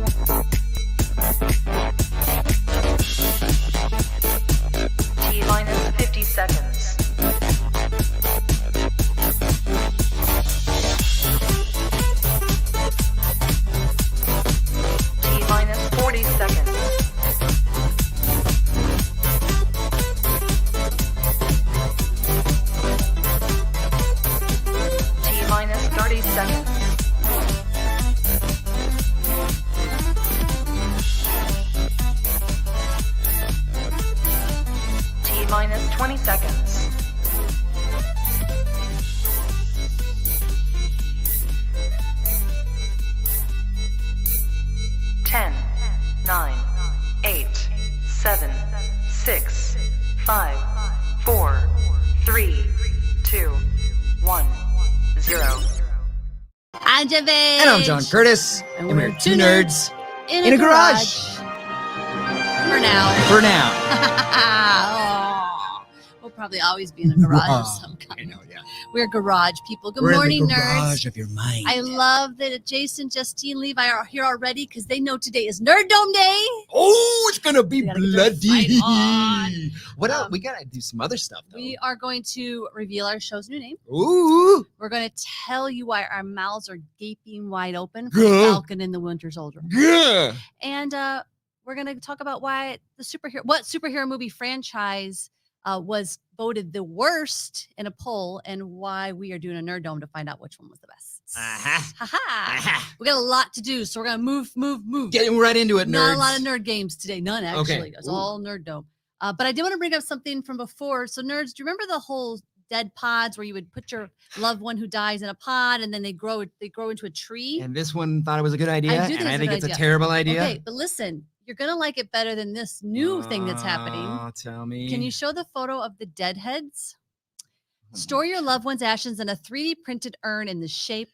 T minus 50 seconds. T minus 40 seconds. T minus 30 seconds. T minus 20 seconds. Ten, 9, 8, 7, 6, 5, 4, 3, 2, 1, 0. I'm Jen Page. And I'm John Curtis. And we're two nerds in a garage. For now. For now. Oh, we'll probably always be in a garage of some kind. I know, yeah. We're garage people. Good We're morning, in the garage nerds. of your mind. I love that Jason, Justine, Levi are here already because they know today is Nerd Dome Day. Oh, it's gonna be We gotta get their bloody. fight on. What else? We gotta do some other stuff though. We are going to reveal our show's new name. Ooh. We're going to tell you why our mouths are gaping wide open for Yeah. Falcon and the Winter Soldier. Yeah. And we're going to talk about why what superhero movie franchise was voted the worst in a poll and why we are doing a Nerd Dome to find out which one was the best. Uh-huh. Ha-ha. Uh-huh. We got a lot to do, so we're going to move. Getting right into it, nerds. Not a lot of nerd games today. None, actually. Okay. It's Ooh. all Nerd Dome. But I did want to bring up something from before. So, nerds, do you remember the whole dead pods where you would put your loved one who dies in a pod and then they grow into a tree? And this one thought it was a good idea, I do think and I it's a think good it's a idea. terrible idea. Okay, but listen, you're going to like it better than this new thing that's happening. Oh, tell me. Can you show the photo of the deadheads? Store your loved one's ashes in a 3D printed urn in the shape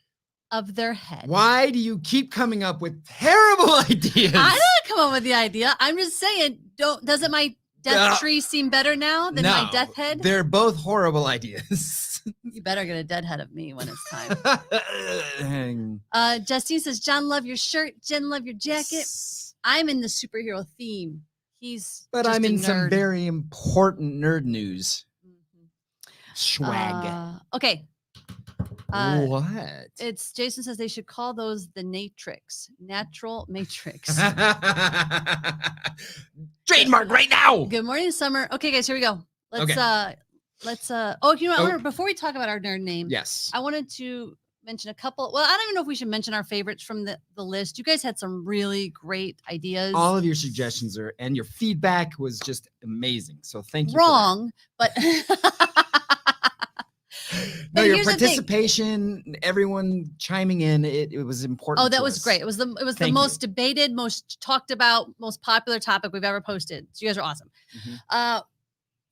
of their head. Why do you keep coming up with terrible ideas? I didn't come up with the idea. I'm just saying, doesn't my death tree seem better now than my death head? They're both horrible ideas. You better get a dead head of me when it's time. But Justine says, John, love your shirt. Jen, love your jacket. I'm in the superhero theme. He's just I'm a in some nerd. very important nerd news. Mhm. Swag. Okay. What? It's Jason says they should call those the Natrix, natural matrix. Trademark right now. Good morning, Summer. Okay, guys, here we go. Let's Okay. oh, you know what? Before we talk about our nerd name, Yes. I wanted to mention a couple. Well, I don't even know if we should mention our favorites from the list. You guys had some really great ideas. All of your suggestions and your feedback was just amazing. So thank you. Wrong, but No, your here's the thing. participation, everyone chiming in, it was important. Oh, that to was us. great. It was the Thank most debated, most talked about, most popular topic we've ever posted. So you guys are awesome. Mhm.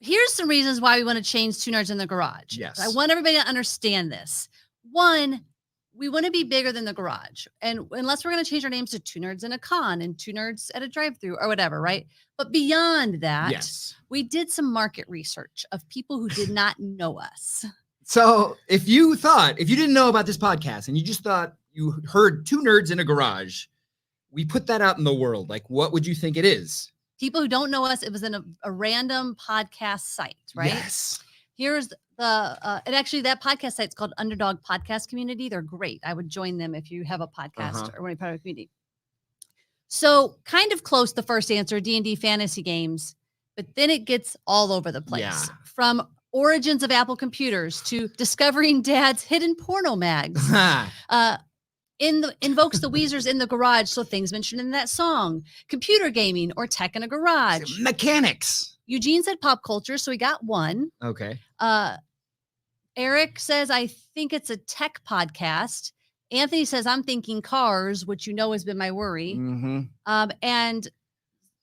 Here's some reasons why we want to change Two Nerds in the Garage. Yes. I want everybody to understand this. One, we want to be bigger than the garage. And unless we're going to change our names to Two Nerds in a Con and Two Nerds at a drive-thru or whatever, right? But beyond that, Yes. we did some market research of people who did not know us. So if you didn't know about this podcast and you just thought you heard Two Nerds in a Garage, we put that out in the world. Like, what would you think it is? People who don't know us, it was in a random podcast site, right? Yes. Here's and actually that podcast site's called Underdog Podcast Community. They're great. I would join them if you have a podcast or want to be part of a community. So kind of close, the first answer, D&D fantasy games, but then it gets all over the place. Yeah. From origins of Apple computers to discovering dad's hidden porno mags. Invokes the Weezers in the garage, so things mentioned in that song. Computer gaming or tech in a garage. Mechanics. Eugene said pop culture, so we got one. Okay. Eric says, I think it's a tech podcast. Anthony says, I'm thinking cars, which you know has been my worry. Mm-hmm. And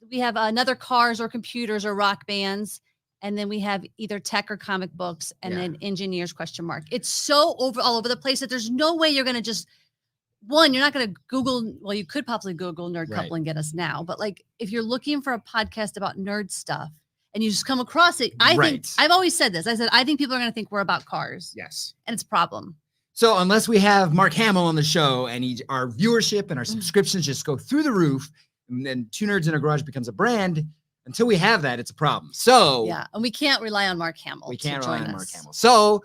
we have another cars or computers or rock bands. And then we have either tech or comic books and then engineers ? It's so all over the place that there's no way you're going to just, one, you're not going to Google. Well, you could possibly Google nerd couple and get us now. But like, if you're looking for a podcast about nerd stuff and you just come across it, I think I've always said this. I said, I think people are going to think we're about cars. Yes. And it's a problem. So unless we have Mark Hamill on the show and our viewership and our subscriptions just go through the roof, and then Two Nerds in a Garage becomes a brand, until we have that, it's a problem. So yeah, and we can't rely on Mark Hamill. We can't rely on Mark Hamill. So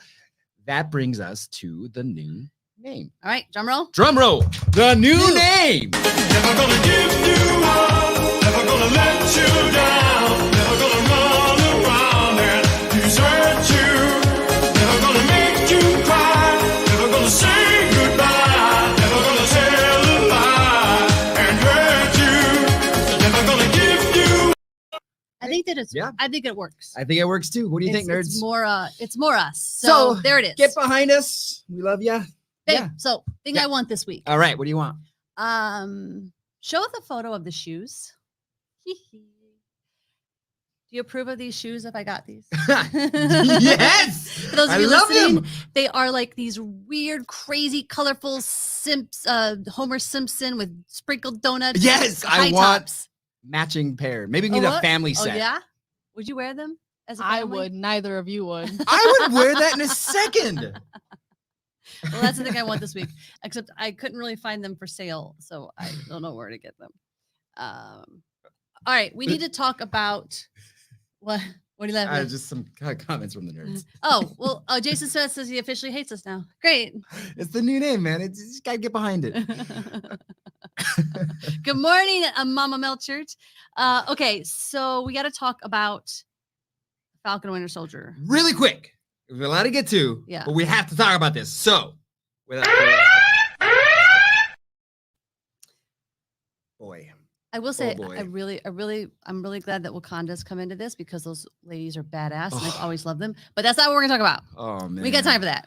that brings us to the new name. All right, drum roll. Drum roll. The new name. Never gonna give you up, never gonna let you down, never gonna run around and desert you, never gonna make you cry, never gonna say goodbye, never gonna tell a lie and hurt you, never gonna give you. I think that it's. Yeah. I think it works. I think it works too. What do you think, nerds? It's more us. So there it is. Get behind us. We love you. Babe, Yeah. so thing I want this week. All right. What do you want? Show the photo of the shoes. Do you approve of these shoes if I got these? Yes. For those of I you love listening, them. they are like these weird, crazy, colorful Homer Simpson with sprinkled donuts. Yes, I high want tops. Matching pair. Maybe we need a what? family Oh, set. yeah? Would you wear them as a family? I would. Neither of you would. I would wear that in a second. Well, that's the thing I want this week. Except I couldn't really find them for sale, so I don't know where to get them. All right, we need to talk about what? What do you laugh at? Just some comments from the nerds. Oh, well, Jason Smith says he officially hates us now. Great. It's the new name, man. It's just gotta get behind it. Good morning, Mama Melchert. Okay, so we got to talk about Falcon and Winter Soldier. Really quick. We have a lot to get to, Yeah. but we have to talk about this. So, without boy, I will say, boy. I'm really glad that Wakanda's come into this because those ladies are badass and I've always loved them. But that's not what we're gonna talk about. oh man, We got time for that.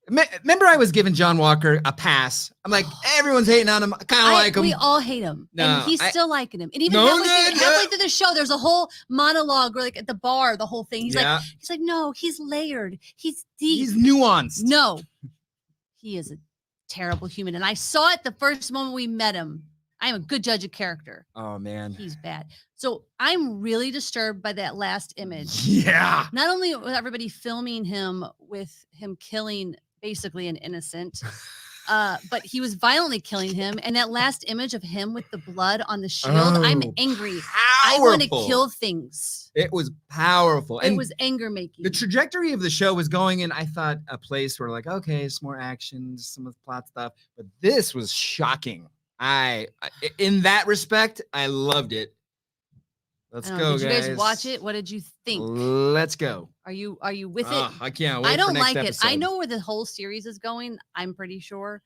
Remember, I was giving John Walker a pass. I'm like, everyone's hating on him. I kind of like him. We all hate him, No, and he's still liking him. And even No, halfway through the show, there's a whole monologue where, like at the bar, the whole thing. He's Yeah. like, no, he's layered. He's deep. He's nuanced. No, he is a terrible human. And I saw it the first moment we met him. I am a good judge of character. Oh man. He's bad. So I'm really disturbed by that last image. Yeah. Not only was everybody filming him with him killing basically an innocent, but he was violently killing him. And that last image of him with the blood on the shield, I'm Oh, angry. I want to powerful. kill things. It was powerful. It And was anger making. the trajectory of the show was going in, I thought, a place where like, okay, some more action, some of the plot stuff. But this was shocking. In that respect, I loved it. Let's go, Did guys. you guys watch it? What did you think? Let's go. Are you with it? I can't wait. I don't for next like episode. it. I know where the whole series is going. I'm pretty sure.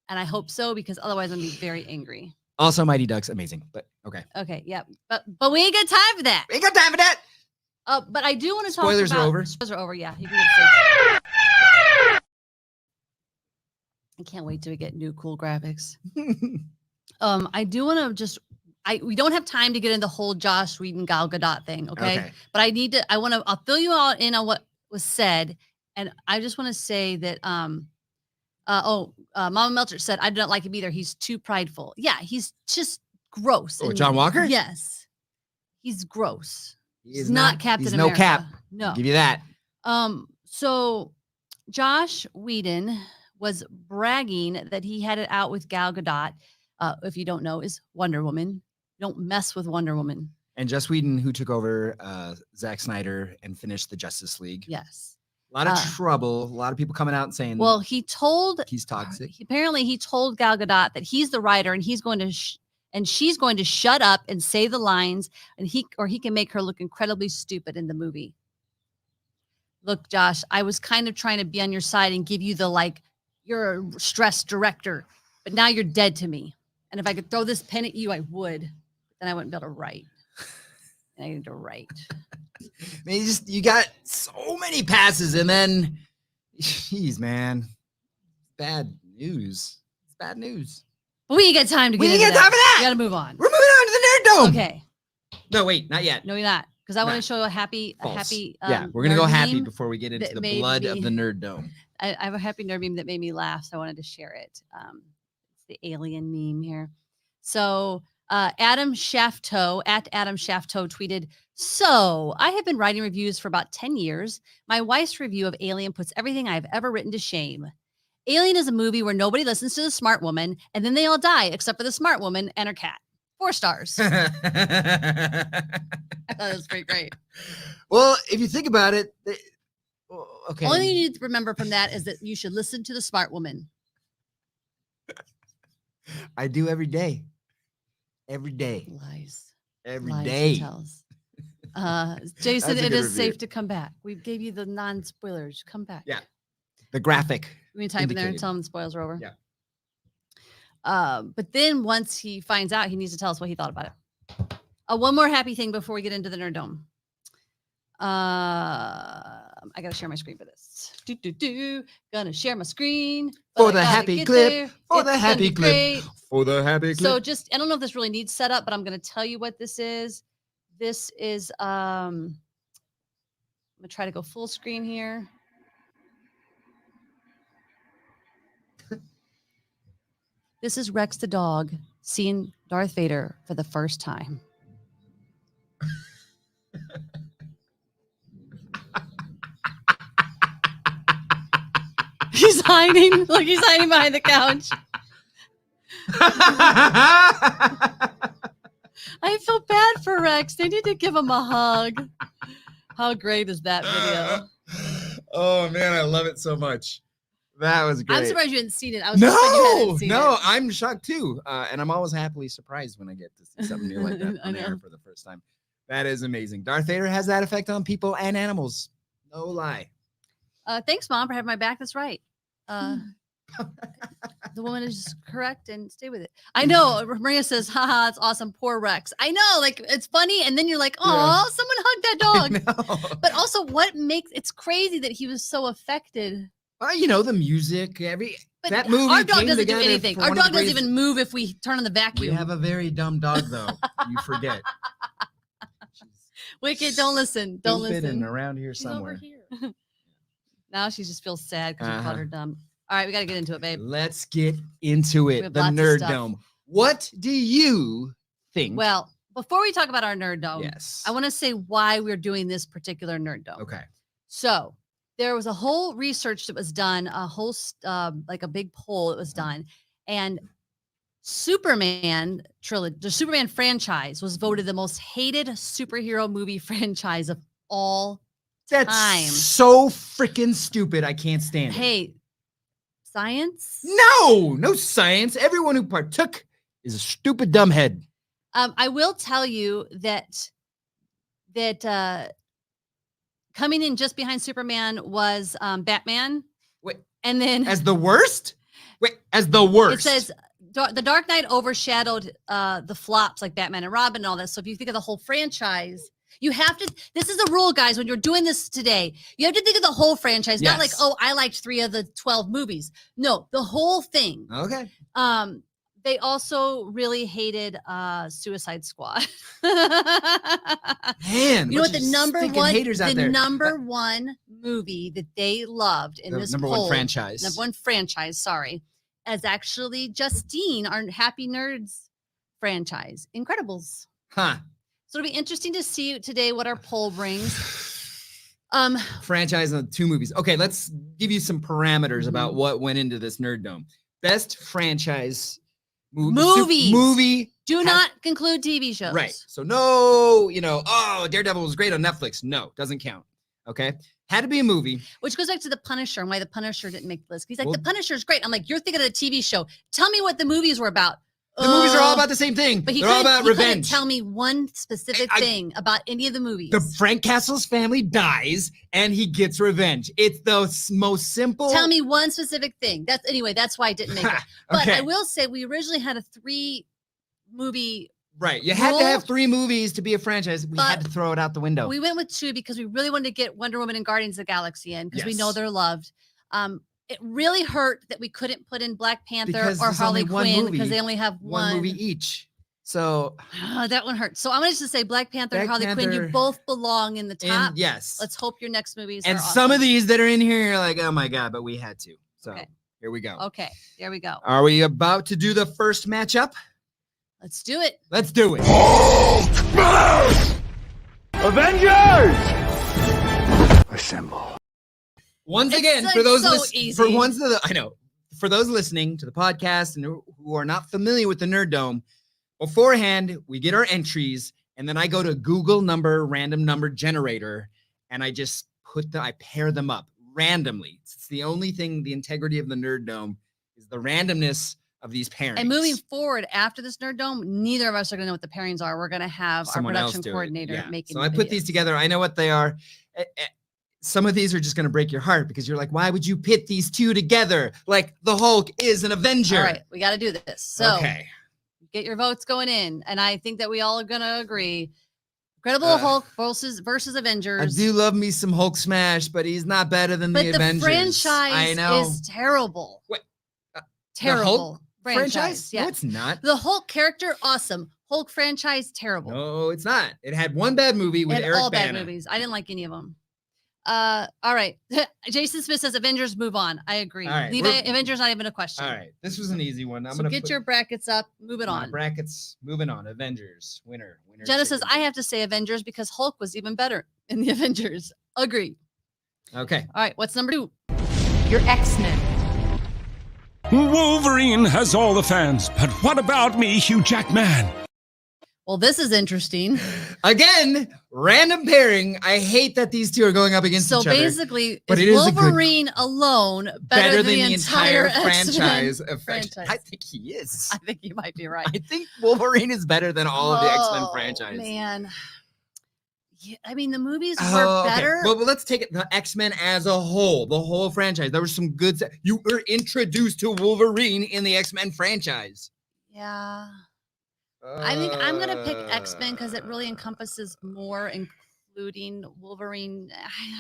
And I hope so, because otherwise I'm gonna be very angry. Also, Mighty Ducks, amazing. But okay. Okay, yeah. But we ain't got time for that. We ain't got time for that. But I do want to talk Spoilers are about over. Spoilers are over, yeah. You can get I can't wait till we get new cool graphics. I do want to just we don't have time to get into the whole Josh Whedon Gal Gadot thing, okay? But I'll fill you all in on what was said. And I just want to say that Mama Melcher said I don't like him either. He's too prideful. Yeah, he's just gross. Oh, And John Walker? Yes. He's gross. He He's is not Captain he's America. no cap. No. Give you that. So Josh Whedon was bragging that he had it out with Gal Gadot. If you don't know, is Wonder Woman. Don't mess with Wonder Woman. And Joss Whedon, who took over Zack Snyder and finished the Justice League. Yes. A lot of trouble. A lot of people coming out and saying, Well, he told he's toxic. apparently he told Gal Gadot that he's the writer and he's going to and she's going to shut up and say the lines, and he can make her look incredibly stupid in the movie. Look, Josh, I was kind of trying to be on your side and give you the like, you're a stressed director, but now you're dead to me. And if I could throw this pen at you, I would. Then I wouldn't be able to write. And I need to write. I mean, you got so many passes, and then, jeez, man, bad news. It's bad news. But we ain't got time to get We ain't into got time for that. We got to move on. We're moving on to the Nerd Dome. Okay. No, wait, not yet. No, you're not. Because I want Nah. to show you a happy. Yeah, we're gonna go nerd happy meme before we get into that the made blood of me- the Nerd Dome. I have a happy nerd meme that made me laugh, so I wanted to share it. It's the alien meme here. So Adam Shafto tweeted, "So I have been writing reviews for about 10 years. My wife's review of Alien puts everything I've ever written to shame. Alien is a movie where nobody listens to the smart woman, and then they all die except for the smart woman and her cat. 4 stars. I thought that was pretty great. Well, if you think about it, okay. Only thing you need to remember from that is that you should listen to the smart woman. I do every day. Every day. Lies. Every Lies day. he tells. Jason, That's a it good is review. safe to come back. We gave you the non-spoilers. Come back. Yeah. The graphic. We can type in there and indicated. tell him the spoilers are over. Yeah. But then once he finds out, he needs to tell us what he thought about it. One more happy thing before we get into the Nerd Dome. I gotta share my screen for this. Gonna share my screen but For I the gotta happy get clip. there. For It's the gonna happy be clip. great. For the happy clip. So just, I don't know if this really needs setup, but I'm gonna tell you what this is. This is I'm gonna try to go full screen here. This is Rex the dog seeing Darth Vader for the first time. He's hiding. Look, he's hiding behind the couch. I feel bad for Rex. They need to give him a hug. How great is that video? Oh man, I love it so much. That was great. I'm surprised you hadn't seen it. I was just hoping you No, hadn't seen no, it. I'm shocked too. And I'm always happily surprised when I get to see something new like that I on air know. for the first time. That is amazing. Darth Vader has that effect on people and animals. No lie. Thanks, Mom, for having my back. That's right. The woman is correct and stay with it. I know. Maria says, haha, it's awesome. Poor Rex. I know. Like, it's funny. And then you're like, oh, someone hugged that dog. No. But also, what makes it's crazy that he was so affected. Well, you know, the music, But that movie. our dog came doesn't do together anything. for Our one of dog the doesn't greatest- even move if we turn on the We vacuum. have a very dumb dog, though. You forget. Wicked, don't listen. Don't Stupid listen. and around here She's over somewhere. here. Now she just feels sad because we called Uh-huh. her dumb. All right, we got to get into it, babe. Let's get into We it. have The lots of Nerd stuff. Dome. What do you think? Well, before we talk about our nerd dome, yes. I want to say why we're doing this particular nerd dome. Okay. So there was a whole research that was done, a whole like a big poll that was done, and Superman trilogy, the Superman franchise was voted the most hated superhero movie franchise of all That's time. so freaking stupid. I can't stand it. Hey, science? No science. Everyone who partook is a stupid dumbhead. I will tell you that coming in just behind Superman was Batman. Wait, And then as the worst? Wait, as the worst. it says the Dark Knight overshadowed the flops like Batman and Robin and all that. So if you think of the whole franchise, you have to. This is the rule, guys. When you're doing this today, you have to think of the whole franchise, not like, Yes. oh, I liked 3 of the 12 movies. No, the whole thing. Okay. They also really hated Suicide Squad. Man, You know what? bunch The of number stinking one, haters out the there. number one movie that they loved in The this number poll, one franchise. number one franchise, sorry, is actually Justine, our Happy Nerds franchise, Incredibles. Huh. So it'll be interesting to see today what our poll brings. Franchise of 2 movies. Okay, let's give you some parameters Mm-hmm. about what went into this Nerd Dome. Best franchise Movies. movie. Do has- not conclude TV shows. Right. So no, Daredevil was great on Netflix. No, doesn't count. Okay. Had to be a movie. Which goes back to the Punisher and why the Punisher didn't make the list. He's like, Well- the Punisher's great. I'm like, you're thinking of the TV show. Tell me what the movies were about. The movies are all about the same thing. But They're all about he couldn't revenge. tell me one specific I- thing about any of the movies. The Frank Castle's family dies and he gets revenge. It's the most simple. Tell me one specific thing. That's why I didn't make it. But Okay. I will say we originally had a 3 movie. Right. You had to rule, have 3 movies to be a franchise. We had but to throw it out the window. We went with 2 because we really wanted to get Wonder Woman and Guardians of the Galaxy in because we know Yes. they're loved. It really hurt that we couldn't put in Black Panther Because or there's Harley only one Quinn movie, because they only have one movie each. So That one hurt. So I'm going to just say Black Panther and Black Harley Quinn. You Panther- both belong in the top. and yes. Let's hope your next movies And are some awesome. of these that are in here, you're like, oh my God, but we had to. So Okay. here we go. Okay, there we go. Are we about to do the first matchup? Let's do it. Let's do it. Avengers! Assemble. Once It's again, like for those so lis- easy. for ones that I know, for those listening to the podcast and who are not familiar with the Nerd Dome, beforehand, we get our entries, and then I go to Google random number generator, and I just I pair them up randomly. It's the only thing, the integrity of the Nerd Dome is the randomness of these pairings. And moving forward after this Nerd Dome, neither of us are going to know what the pairings are. We're going to have Someone our else production do it. coordinator Yeah. making. So I put these together. I know what they are. Some of these are just going to break your heart because you're like, why would you pit these two together? Like the Hulk is an Avenger. All right, we got to do this. So okay. Get your votes going in, and I think that we all are going to agree. Incredible Hulk versus Avengers. I do love me some Hulk smash, but he's not better than the Avengers. But the franchise I know. is terrible. What? Terrible. The Hulk franchise? Yeah. No, it's not. The Hulk character, awesome. Hulk franchise, terrible. No, it's not. It had one bad movie with Eric all Bana. bad movies. I didn't like any of them. All right. Jason Smith says Avengers, move on. I agree. All right, Leave Avengers not even a question. All right. This was an easy one. I'm So gonna get your brackets up. Move it on. brackets. Moving on. Avengers. Winner. Jenna says, I have to say Avengers because Hulk was even better in the Avengers. Agree. Okay. All right. What's number 2? Your X-Men. Wolverine has all the fans, but what about me, Hugh Jackman? Well, this is interesting. Again, random pairing. I hate that these two are going up against So each other. basically, but is it is a good- Wolverine alone better than the entire franchise? franchise? I think he is. I think you might be right. I think Wolverine is better than all of the X-Men franchise. Man. Yeah, I mean, the movies were Oh, okay. better. Well, let's take it the X-Men as a whole, the whole franchise. There was some good. You were introduced to Wolverine in the X-Men franchise. Yeah. I think I'm going to pick X-Men because it really encompasses more, including Wolverine.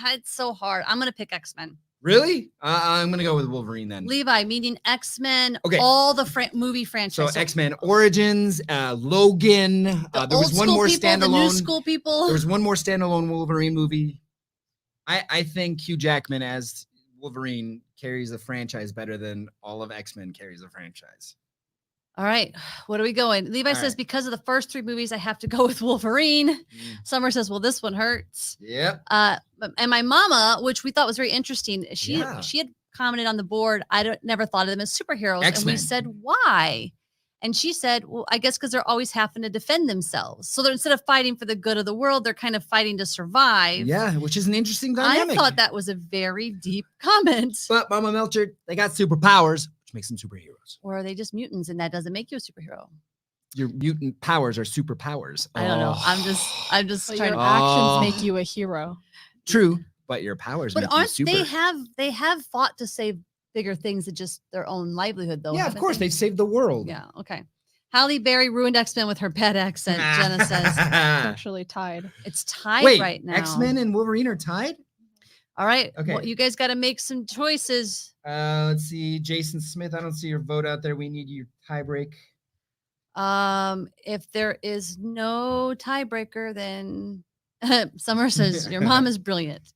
It's so hard. I'm going to pick X-Men. Really? I'm going to go with Wolverine then. Levi, meaning X-Men, Okay. all the movie So franchise. X-Men Origins, Logan. There was one more people, the new standalone. school people. There was one more standalone Wolverine movie. I think Hugh Jackman as Wolverine carries the franchise better than all of X-Men carries the franchise. All right. What are we going? Levi All says, right. because of the first 3 movies, I have to go with Wolverine. Summer says, well, this one hurts. Yep. And my mama, which we thought was very interesting, she Yeah. had commented on the board, never thought of them as superheroes. X-Men. And we said, why? And she said, well, I guess because they're always having to defend themselves. So they're, instead of fighting for the good of the world, they're kind of fighting to survive. Yeah, which is an interesting dynamic. I thought that was a very deep comment. But Mama Melcher, they got superpowers, which makes them superheroes. Or are they just mutants and that doesn't make you a superhero? Your mutant powers are superpowers. I don't know. Oh. I'm just But trying your to. Oh. actions make you a hero. True, but your powers But make you aren't super. they have fought to save bigger things than just their own livelihood, though? Yeah, of haven't course, they? they've saved the world. Yeah. Okay. Halle Berry ruined X-Men with her bad accent. Jenna says Actually tied. it's tied Wait, right now. X-Men and Wolverine are tied? All right. Okay. Well, you guys got to make some choices. Let's see. Jason Smith, I don't see your vote out there. We need your tiebreak. If there is no tiebreaker, then Summer says your mom is brilliant.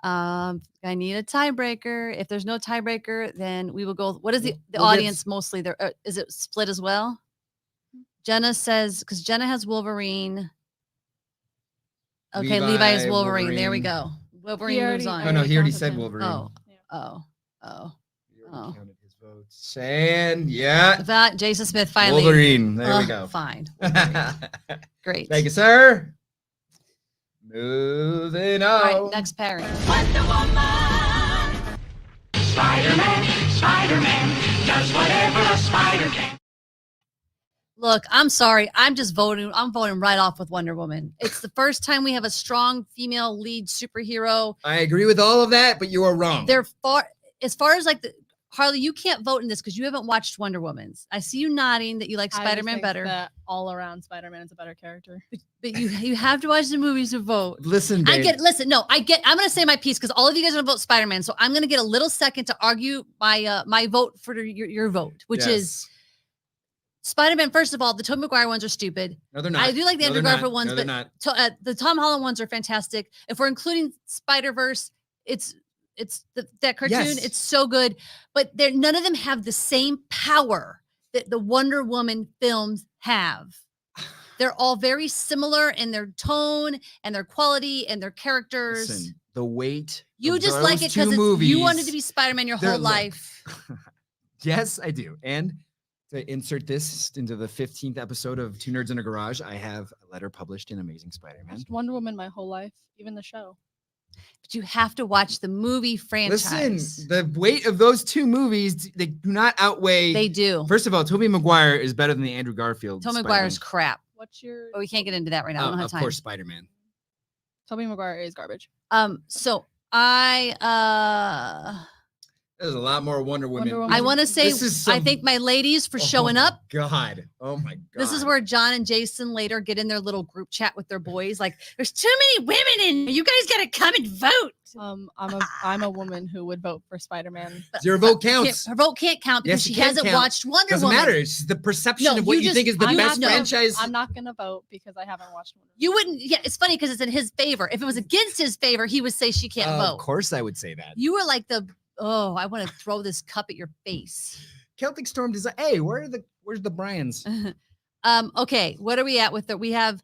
I need a tiebreaker. If there's no tiebreaker, then we will go. What is the We'll get audience mostly? There is it split as well? Jenna says because Jenna has Wolverine. Okay, Levi is Wolverine. There we go. Wolverine moves on. Oh, no, he already counted said him. Wolverine. Oh, Yeah. oh. He already Oh. counted his votes. And yeah, That Jason Smith finally. Wolverine. There we Oh, go. Fine. Thank Great. you, sir. Moving on. All right, next pairing. Look, I'm sorry. I'm voting right off with Wonder Woman. It's the first time we have a strong female lead superhero. I agree with all of that, but you are wrong. They're as far as like Harley, you can't vote in this because you haven't watched Wonder Woman's. I see you nodding that you like I just Spider-Man think better, that all around Spider-Man is a better character. but you have to watch the movies to vote. Listen, I babe. get. Listen, no, I get. I'm going to say my piece because all of you guys are going to vote Spider-Man. So I'm going to get a little second to argue my my vote for your vote, which is Yes. Spider-Man. First of all, the Tobey Maguire ones are stupid. No, they're not. I do like the No, Andrew they're Garfield not. ones, No, they're but not. the Tom Holland ones are fantastic. If we're including Spider-Verse, it's that cartoon. Yes. It's so good, but none of them have the same power that the Wonder Woman films have. They're all very similar in their tone and their quality and their characters. Listen, the weight. You of just like those it because two you wanted movies, to be Spider-Man your they're- whole look, life. Yes, I do. And to insert this into the 15th episode of Two Nerds in a Garage, I have a letter published in Amazing I Spider-Man. watched Wonder Woman my whole life, even the show. But you have to watch the movie franchise. Listen, the weight of those two movies, they do not outweigh. They do. First of all, Tobey Maguire is better than the Andrew Garfield. Tobey Spider-Man. Maguire's crap. What's your? But we can't get into that right now. I don't have Of time. course, Spider-Man. Tobey Maguire is garbage. So I There's a lot more Wonder Woman. Wonder Woman. I want to say This is I some- thank my ladies for Oh showing my up. God. Oh my God. This is where John and Jason later get in their little group chat with their boys. Like, there's too many women in. You guys gotta come and vote. I'm a woman who would vote for Spider-Man. Your vote counts. Her vote can't count because Yes, it she can hasn't count. watched Wonder Doesn't Woman. matter. It's the perception No, of what you you just- think is the I'm best not- no, franchise. I'm not gonna vote because I haven't watched Wonder Woman. You wouldn't. Yeah, it's funny because it's in his favor. If it was against his favor, he would say she can't vote. Of course, I would say that. You were like I want to throw this cup at your face. Celtic Storm Design. Hey, where's the Bryans? Okay, what are we at with it? We have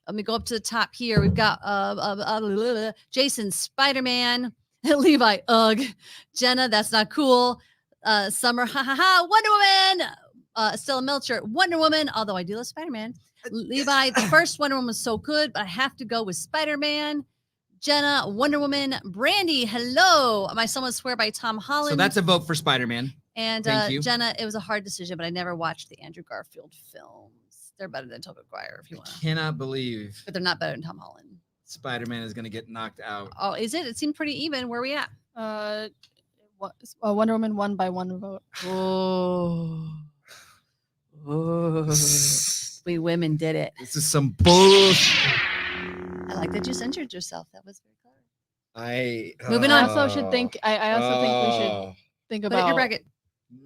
let me go up to the top here. We've got Jason, Spider-Man, Levi, ugh, Jenna, that's not cool. Summer, ha ha ha, Wonder Woman, Stella Melcher, Wonder Woman, although I do love Spider-Man. Levi, the first Wonder Woman was so good, but I have to go with Spider-Man. Jenna, Wonder Woman, Brandy, hello. My son would swear by Tom Holland. So that's a vote for Spider-Man. And Thank you. Jenna, it was a hard decision, but I never watched the Andrew Garfield films. They're better than Tobey Maguire if you want to, Cannot believe but they're not better than Tom Holland. Spider-Man is going to get knocked out. Oh, is it? It seemed pretty even. Where are we at? Wonder Woman won by one vote. We women did it. This is some bullshit. I like that you censored yourself. That was very clever. I Moving I on. also should think. I also think we should think Put it in your about. bracket.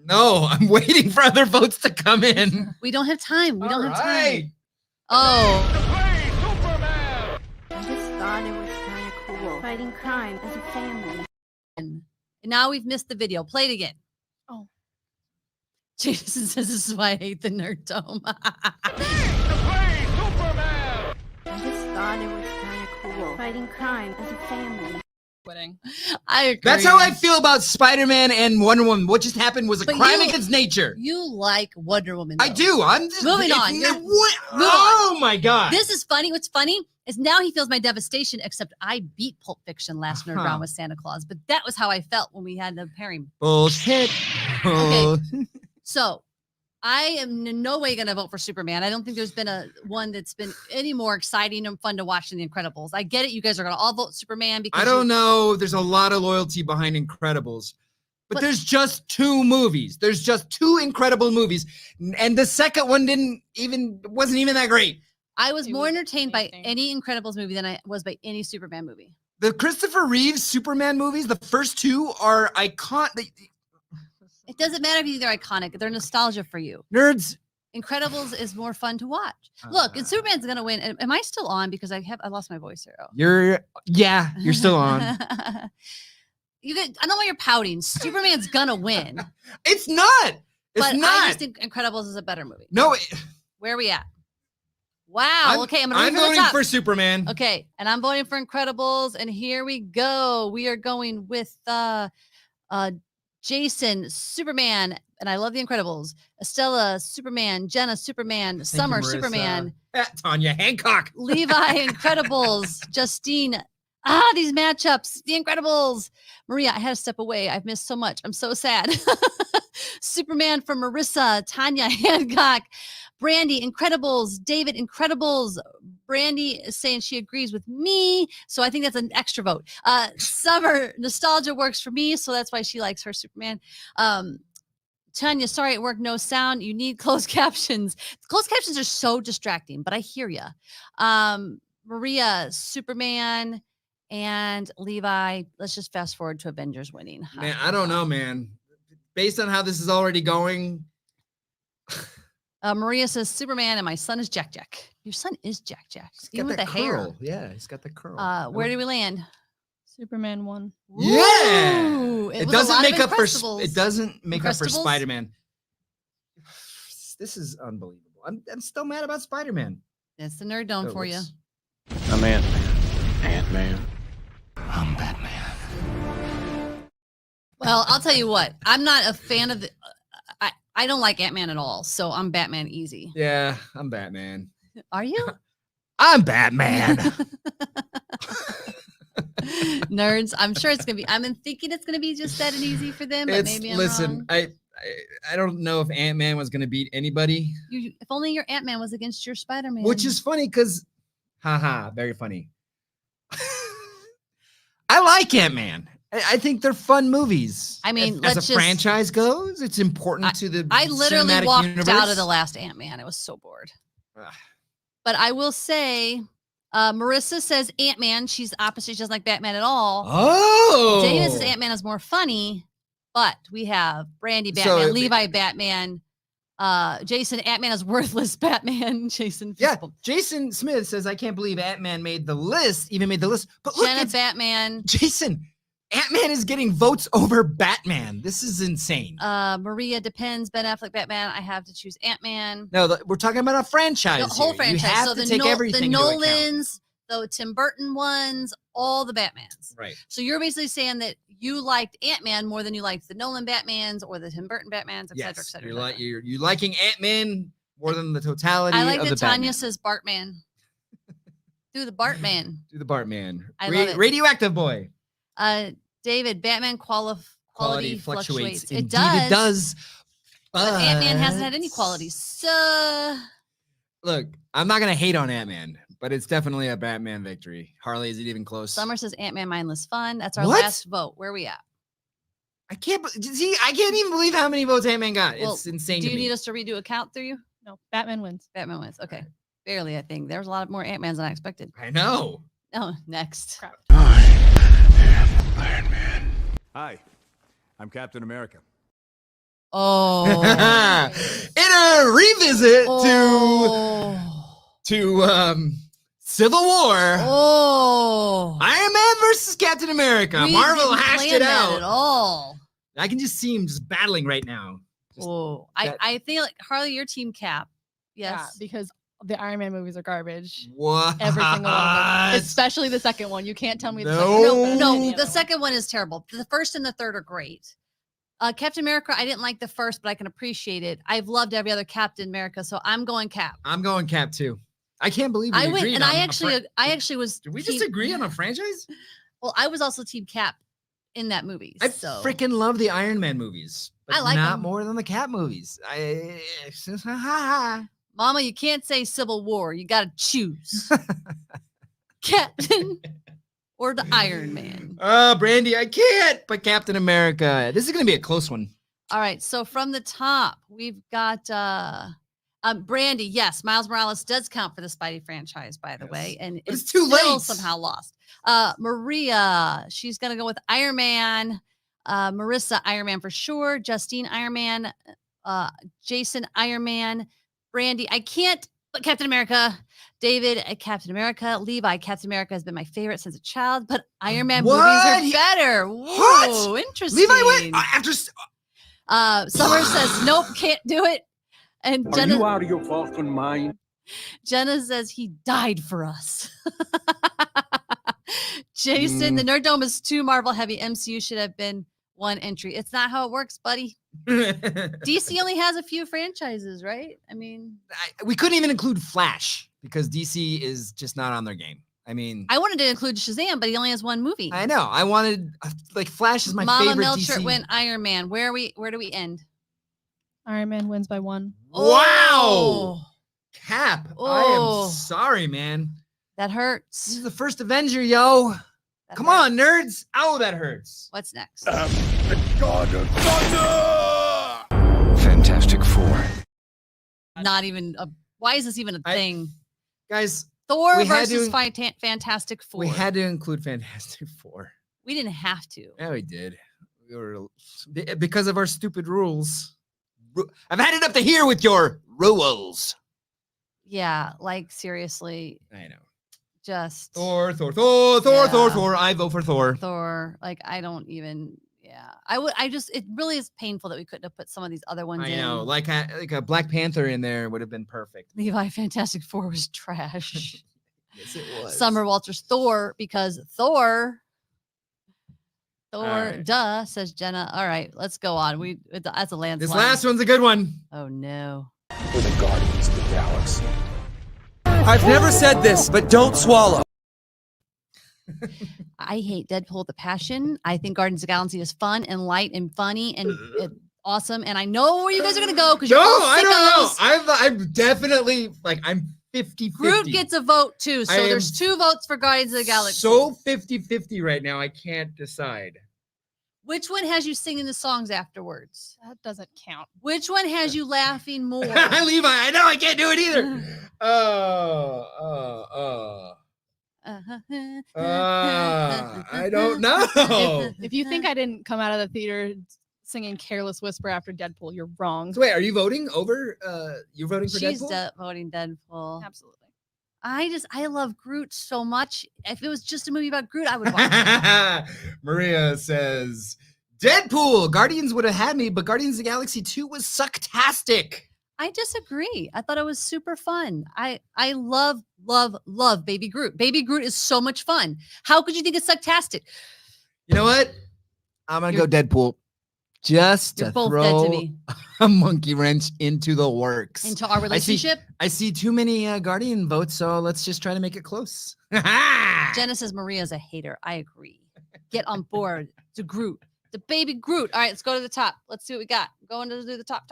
No, I'm waiting for other votes to come in. We don't have time. We don't have Alright. time. Oh, I just thought it was kind of cool. Fighting crime as a family. and now we've missed the video. Play it again. Oh. Jason says this is why I hate the nerd dome. I just thought it was kind of cool. Fighting crime as a family. Quitting. I agree. That's how I feel about Spider-Man and Wonder Woman. What just happened was a But crime you- against nature. You like Wonder Woman. I though. do. I'm just Moving it's on. not- You're- what? Move on. Oh my God. This is funny. What's funny is now he feels my devastation, except I beat Pulp Fiction last Nerd Uh-huh. Round with Santa Claus. But that was how I felt when we had the pairing. Bullshit. Okay. So I am in no way going to vote for Superman. I don't think there's been one that's been any more exciting and fun to watch than The Incredibles. I get it. You guys are going to all vote Superman because I don't know. There's a lot of loyalty behind Incredibles. But But- there's just two movies. There's just two incredible movies. And the second one wasn't even that great. I was It more was entertained by amazing. any Incredibles movie than I was by any Superman movie. The Christopher Reeves Superman movies, the first two are iconic. It doesn't matter if they're iconic. They're nostalgia for you. Nerds. Incredibles is more fun to watch. Look, and Superman's going to win. Am I still on? Because I lost my voice here. Oh. You're still on. I know why you're pouting. Superman's gonna win. It's not. It's But not. I just think Incredibles is a better movie. No, Where are we at? Wow. Okay, I'm gonna read I'm from the voting top. for Superman. Okay, and I'm voting for Incredibles, and here we go. We are going with Jason, Superman, and I love the Incredibles. Estella, Superman. Jenna, Superman. Thank Summer, you, Marissa. Superman. Tanya Hancock. Levi, Incredibles. Justine. These matchups. The Incredibles. Maria, I had to step away. I've missed so much. I'm so sad. Superman from Marissa. Tanya Hancock. Brandy, Incredibles. David, Incredibles. Brandy is saying she agrees with me. So I think that's an extra vote. Summer, nostalgia works for me. So that's why she likes her Superman. Tanya, sorry it worked. No sound. You need closed captions. Closed captions are so distracting, but I hear you. Maria, Superman, and Levi. Let's just fast forward to Avengers winning. Man, I don't know, man. Based on how this is already going, Maria says Superman, and my son is Jack Jack. Your son is Jack Jack. he's Even with the got that hair. curl. Yeah, he's got the curl. Where do we land? Superman won. Yeah. Ooh, It was a doesn't lot of make up for Incredibles. it doesn't make up for Incredibles? Spider-Man. This is unbelievable. I'm still mad about Spider-Man. That's the nerd dome Oh, for you. whoops. I'm Ant-Man. Ant-Man. I'm Batman. Well, I'll tell you what. I'm not a fan of the. I don't like Ant-Man at all, so I'm Batman easy. Yeah, I'm Batman. Are you? I'm Batman. Nerds. I'm sure it's gonna be. I'm thinking it's gonna be just that and easy for them, but maybe I'm wrong. I don't know if Ant-Man was gonna beat anybody. If only your Ant-Man was against your Spider-Man. Which is funny because, haha, very funny. I like Ant-Man. I think they're fun movies. I mean, as a franchise goes, it's important to the. I literally cinematic walked universe. out of the last Ant-Man. I was so bored. Ugh. But I will say, Marissa says Ant-Man. She's opposite. She doesn't like Batman at all. Oh, Dana says Ant-Man is more funny. But we have Brandy Batman, Levi Batman, Jason Ant-Man is worthless Batman. Jason. Yeah, Jason Smith says I can't believe Ant-Man made the list. Even made the list. But look, Jenna Batman. Jason. Ant-Man is getting votes over Batman. This is insane. Maria depends. Ben Affleck Batman. I have to choose Ant-Man. No, we're talking about a franchise. The whole here. franchise. You have so to the, take everything the into account. Nolans, the Tim Burton ones, all the Batmans. Right. So you're basically saying that you liked Ant-Man more than you liked the Nolan Batmans or the Tim Burton Batmans, et cetera, et cetera. You're liking Ant-Man more than the totality I like of that the Tanya Batman. says Bartman. Do the Bartman. Do the Bartman. I love it. Radioactive boy. David, Batman quality fluctuates. It Indeed, does. it does. But Ant-Man hasn't had any qualities. So Look, I'm not gonna hate on Ant-Man, but it's definitely a Batman victory. Harley, is it even close? Summer says Ant-Man mindless fun. That's our What? last vote. Where are we at? I can't even believe how many votes Ant-Man got. Well, It's insane. Do to you me. need us to redo a count through you? No, Batman wins. Batman wins. Okay. Barely, I think. There's a lot more Ant-Mans than I expected. I know. Oh, next. Crap. Iron Man. Hi, I'm Captain America. Oh. In a revisit Oh. to Civil War. Oh. Iron Man versus Captain America. We Marvel didn't hashed plan it that out. at all. I can just see him just battling right now. Just Oh. that- I think like Harley, your team Cap. Yeah, Yes. because the Iron Man movies are garbage. What? Every single one of them. Especially the second one. You can't tell me the second No. one. No, is better than no, any the other second one is terrible. The first and the third are great. Captain America, I didn't like the first, but I can appreciate it. I've loved every other Captain America, so I'm going Cap. I'm going Cap too. I can't believe we I went, agreed and on I a actually was. Did we team- just agree on a franchise? Well, I was also Team Cap in that movie. I so freaking love the Iron Man movies. But I like not 'em. more than the Cap movies. Mama, you can't say Civil War. You got to choose Captain or the Iron Man. Oh, Brandy, I can't. But Captain America. This is gonna be a close one. All right. So from the top, we've got Brandy. Yes, Miles Morales does count for the Spidey franchise, by the Yes. way, and But it's it's too still late. somehow lost. Maria, she's gonna go with Iron Man. Marissa, Iron Man for sure. Justine, Iron Man. Jason, Iron Man. Brandy, I can't. But Captain America. David, Captain America. Levi, Captain America has been my favorite since a child, but Iron Man movies What? are better. What? Whoa, interesting. Levi went after. Summer says, nope, can't do it. And Are you out of your fucking mind? Jenna says he died for us. Jason, the Nerd Dome is too Marvel heavy. MCU should have been one entry. It's not how it works, buddy. DC only has a few franchises, right? I mean, We couldn't even include Flash because DC is just not on their game. I mean, I wanted to include Shazam, but he only has one movie. I know. I wanted like Flash is my Mama favorite Melcher DC. went Iron Man. Where do we end? Iron Man wins by 1. Wow. Oh, Cap. I Oh. am sorry, man. that This hurts. is the first Avenger, yo. That Come hurts. on, nerds. Oh, that hurts. What's next? God of Thunder! Fantastic Four. Not even a. Why is this even a thing? Guys, Thor we had versus to- Fantastic Four. we had to include Fantastic Four. We didn't have to. Yeah, we did. We were because of our stupid rules. I've had it up to here with your rules. Yeah, like seriously, I know. just Thor. Yeah. I vote for Thor. Thor. Like I don't even. Yeah, I would. I just. It really is painful that we couldn't have put some of these other ones I in. know, like a Black Panther in there would have been perfect. Levi Fantastic Four was trash. Yes, it was. Summer Walters Thor because Thor Thor, right. duh, says Jenna. All right, let's go on. That's a landslide. This last one's a good one. Oh no. We're the Guardians of the Galaxy. I've never said this, but don't swallow. I hate Deadpool the Passion. I think Guardians of the Galaxy is fun and light and funny and awesome. And I know where you guys are gonna go because No, you're all I don't know. sickos. I'm definitely like I'm 50-50. Groot gets a vote too. So I am there's 2 votes for Guardians of the Galaxy. So 50-50 right now. I can't decide. Which one has you singing the songs afterwards? That doesn't count. Which one has you laughing more? Levi, I know I can't do it either. I don't know. If you think I didn't come out of the theater singing Careless Whisper after Deadpool, you're wrong. So wait, are you voting over? You're voting for She's Deadpool? voting Deadpool. Absolutely. I love Groot so much. If it was just a movie about Groot, I would watch it. Maria says, Deadpool. Guardians would have had me, but Guardians of the Galaxy 2 was sucktastic. I disagree. I thought it was super fun. I love Baby Groot. Baby Groot is so much fun. How could you think it's sucktastic? You know what? I'm gonna go Deadpool. Just You're to both dead throw to me. a monkey wrench into the works. Into our relationship. I see too many Guardian votes, so let's just try to make it close. Jenna says Maria's a hater. I agree. Get on board. The Groot. The baby Groot. All right, let's go to the top. Let's see what we got. Going to do the top.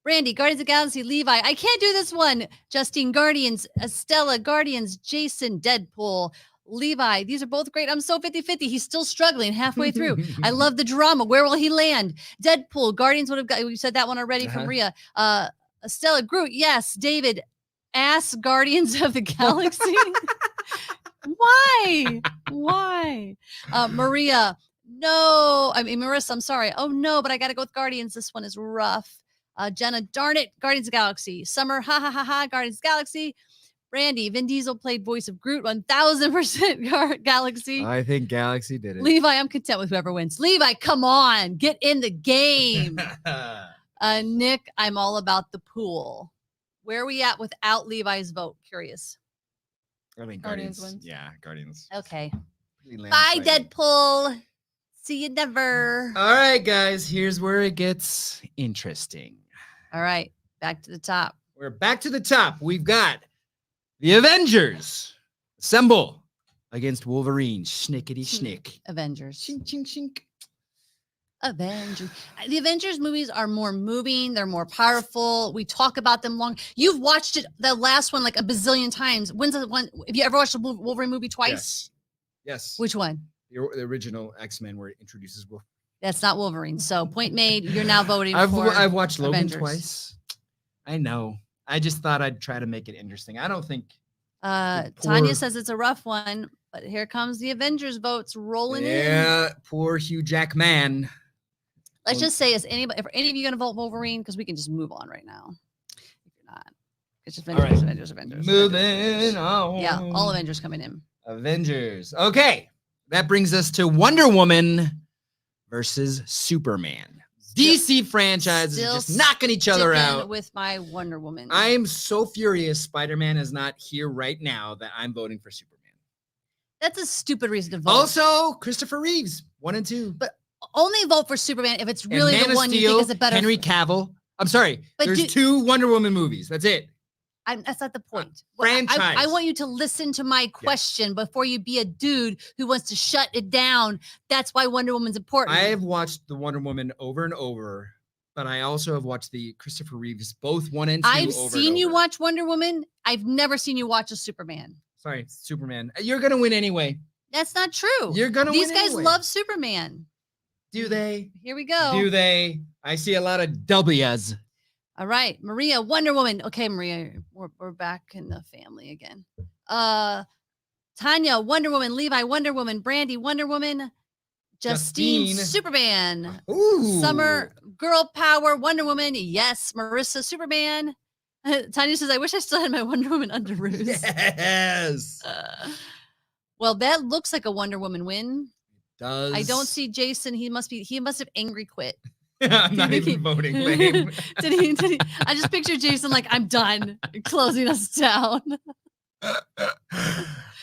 Brandy, Guardians of the Galaxy, Levi. I can't do this one. Justine, Guardians, Estella, Guardians, Jason, Deadpool, Levi. These are both great. I'm so 50-50. He's still struggling halfway through. I love the drama. Where will he land? Deadpool, Guardians would have got, we said that one already from Rhea. Estella, Groot, yes. David, ass Guardians of the Galaxy. Why? Maria, no. I mean, Marissa, I'm sorry. Oh, no, but I got to go with Guardians. This one is rough. Jenna, darn it. Guardians of the Galaxy. Summer, Guardians of the Galaxy. Brandy, Vin Diesel played voice of Groot, 1000% Galaxy. I think Galaxy did it. Levi, I'm content with whoever wins. Levi, come on. Get in the game. Nick, I'm all about the pool. Where are we at without Levi's vote? Curious. I mean, Guardians Guardians. wins. Yeah, Guardians. Okay. Pretty Bye, landsliding. Deadpool. See you never. All right, guys. Here's where it gets interesting. All right. Back to the top. We're back to the top. We've got the Avengers assemble against Wolverine. Schnickety schnick. Avengers. Shink, shink, shink. Avengers. The Avengers movies are more moving. They're more powerful. We talk about them long. You've watched it, the last one, like a bazillion times. When's the one? Have you ever watched the Wolverine movie twice? Yes. Which one? The original X-Men where it introduces Wolverine. That's not Wolverine. So point made. You're now voting I've for watched Logan Avengers. twice. I know. I just thought I'd try to make it interesting. I don't think Tanya poor- says it's a rough one, but here comes the Avengers votes rolling in. Yeah, poor Hugh Jackman. Let's just say, if any of you going to vote Wolverine, because we can just move on right now. If you're not, it's just All right. Avengers. Moving on. Yeah, all Avengers coming in. Avengers. Okay. That brings us to Wonder Woman versus Superman. DC franchises still just knocking each other Sticking out. with my Wonder Woman. I'm so furious Spider-Man is not here right now that I'm voting for Superman. That's a stupid reason to vote. Also, Christopher Reeves, 1 and 2. But only vote for Superman if it's And really Man the of one you Steel, think is a better. Henry Cavill. I'm sorry. But There's 2 Wonder Woman movies. That's it. That's not the point. Franchise. I want you to listen to my question before you be a dude who wants to shut it down. That's why Wonder Woman's important. I have watched the Wonder Woman over and over, but I also have watched the Christopher Reeves, both 1 and 2. I've over seen and you over. watch Wonder Woman. I've never seen you watch a Superman. Sorry, Superman. You're gonna win anyway. That's not true. You're gonna These win guys anyway. love Superman. Do they? Here we go. Do they? I see a lot of W's. All right, Maria, Wonder Woman. Okay, Maria, we're back in the family again. Tanya, Wonder Woman. Levi, Wonder Woman. Brandy, Wonder Woman. Justine, Superman. Ooh. Summer, Girl Power, Wonder Woman. Yes, Marissa, Superman. Tanya says, I wish I still had my Wonder Woman underoos. Yes. Well, that looks like a Wonder Woman win. Does I don't see Jason. He must have angry quit. I'm not even voting. Lame. Did he? I just picture Jason like, I'm done, closing us down.